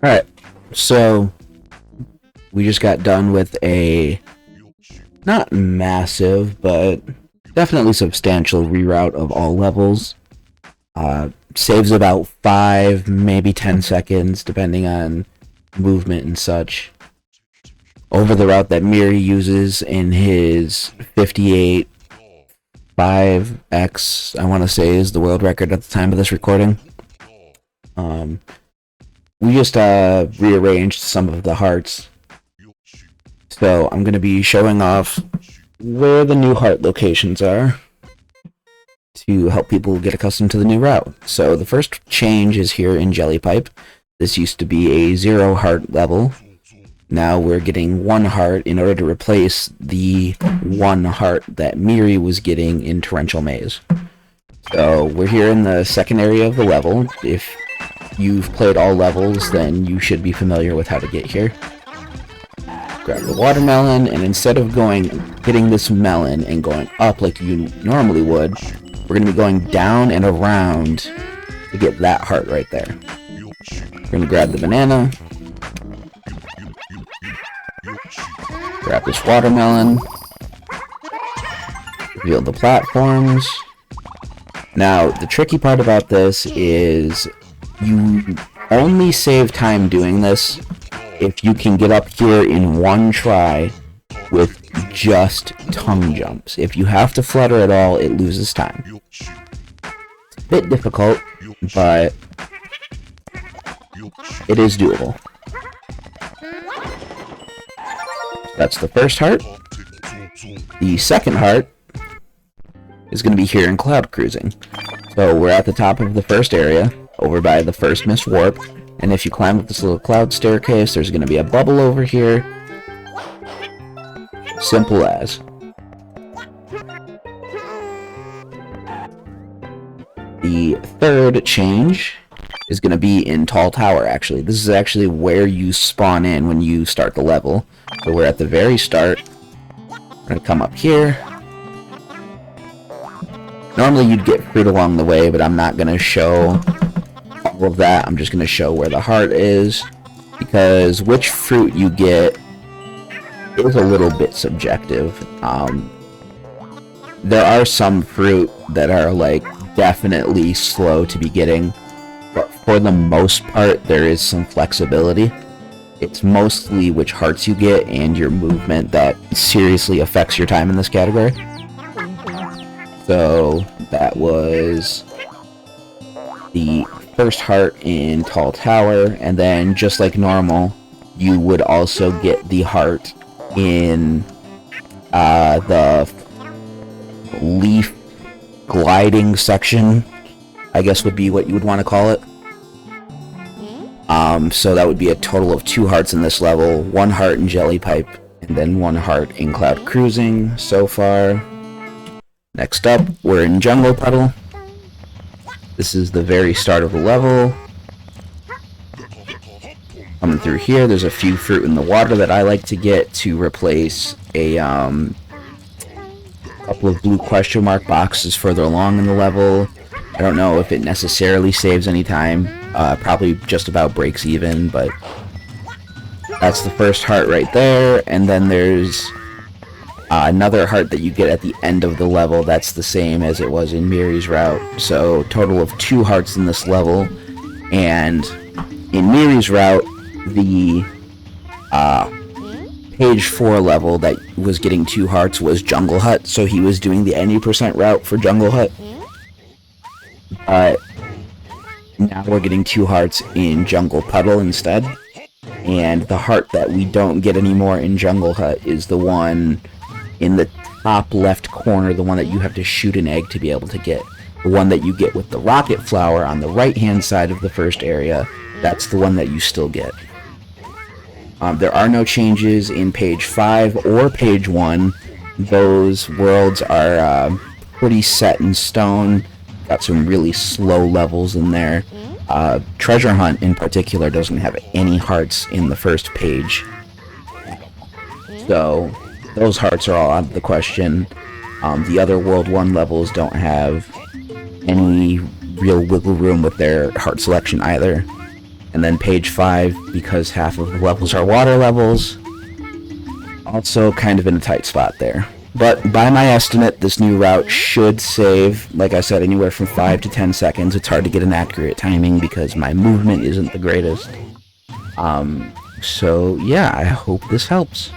Alright, so we just got done with a not massive, but definitely substantial reroute of all levels. Saves about 5, maybe 10 seconds, depending on movement and such. Over the route that Miri uses in his 58 5x, I want to say, is the world record at the time of this recording. We just rearranged some of the hearts. So I'm going to be showing off where the new heart locations are to help people get accustomed to the new route. So the first change is here in Jelly Pipe. This used to be a 0 heart level. Now we're getting 1 heart in order to replace the 1 heart that Miri was getting in Torrential Maze. So we're here in the second area of the level. If you've played all levels, then you should be familiar with how to get here. Grab the watermelon, and instead of getting this melon and going up like you normally would, we're going to be going down and around to get that heart right there. We're going to grab the banana, grab this watermelon, reveal the platforms. Now, the tricky part about this is you only save time doing this if you can get up here in 1 try with just tongue jumps. If you have to flutter at all, it loses time. It's a bit difficult, but it is doable. That's the first heart. The second heart is going to be here in Cloud Cruising. So we're at the top of the first area, over by the first Mist Warp, and if you climb up this little cloud staircase, there's going to be a bubble over here. Simple as. The third change is going to be in Tall Tower, actually. This is actually where you spawn in when you start the level. So we're at the very start. We're going to come up here. Normally you'd get fruit along the way, but I'm not going to show all of that. I'm just going to show where the heart is, because which fruit you get is a little bit subjective. There are some fruit that are like definitely slow to be getting, but for the most part there is some flexibility. It's mostly which hearts you get and your movement that seriously affects your time in this category. So that was the first heart in Tall Tower, and then just like normal, you would also get the heart in the leaf gliding section, I guess would be what you would want to call it. So that would be a total of 2 hearts in this level, 1 heart in Jelly Pipe, and then 1 heart in Cloud Cruising so far. Next up, we're in Jungle Puddle. This is the very start of the level. Coming through here, there's a few fruit in the water that I like to get to replace a couple of blue question mark boxes further along in the level. I don't know if it necessarily saves any time. Probably just about breaks even, but that's the first heart right there. And then there's another heart that you get at the end of the level that's the same as it was in Miri's route. So total of 2 hearts in this level. And in Miri's route, the page 4 level that was getting 2 hearts was Jungle Hut, so he was doing the any % route for Jungle Hut. But now we're getting 2 hearts in Jungle Puddle instead. And the heart that we don't get anymore in Jungle Hut is the one in the top left corner, the one that you have to shoot an egg to be able to get. The one that you get with the rocket flower on the right hand side of the first area, that's the one that you still get. There are no changes in page 5 or page 1. Those worlds are pretty set in stone. Got some really slow levels in there. Treasure Hunt in particular doesn't have any hearts in the first page. So those hearts are all out of the question. The other World 1 levels don't have any real wiggle room with their heart selection either. And then page 5, because half of the levels are water levels. Also kind of in a tight spot there. But by my estimate, this new route should save, like I said, anywhere from 5 to 10 seconds. It's hard to get an accurate timing because my movement isn't the greatest. So yeah, I hope this helps.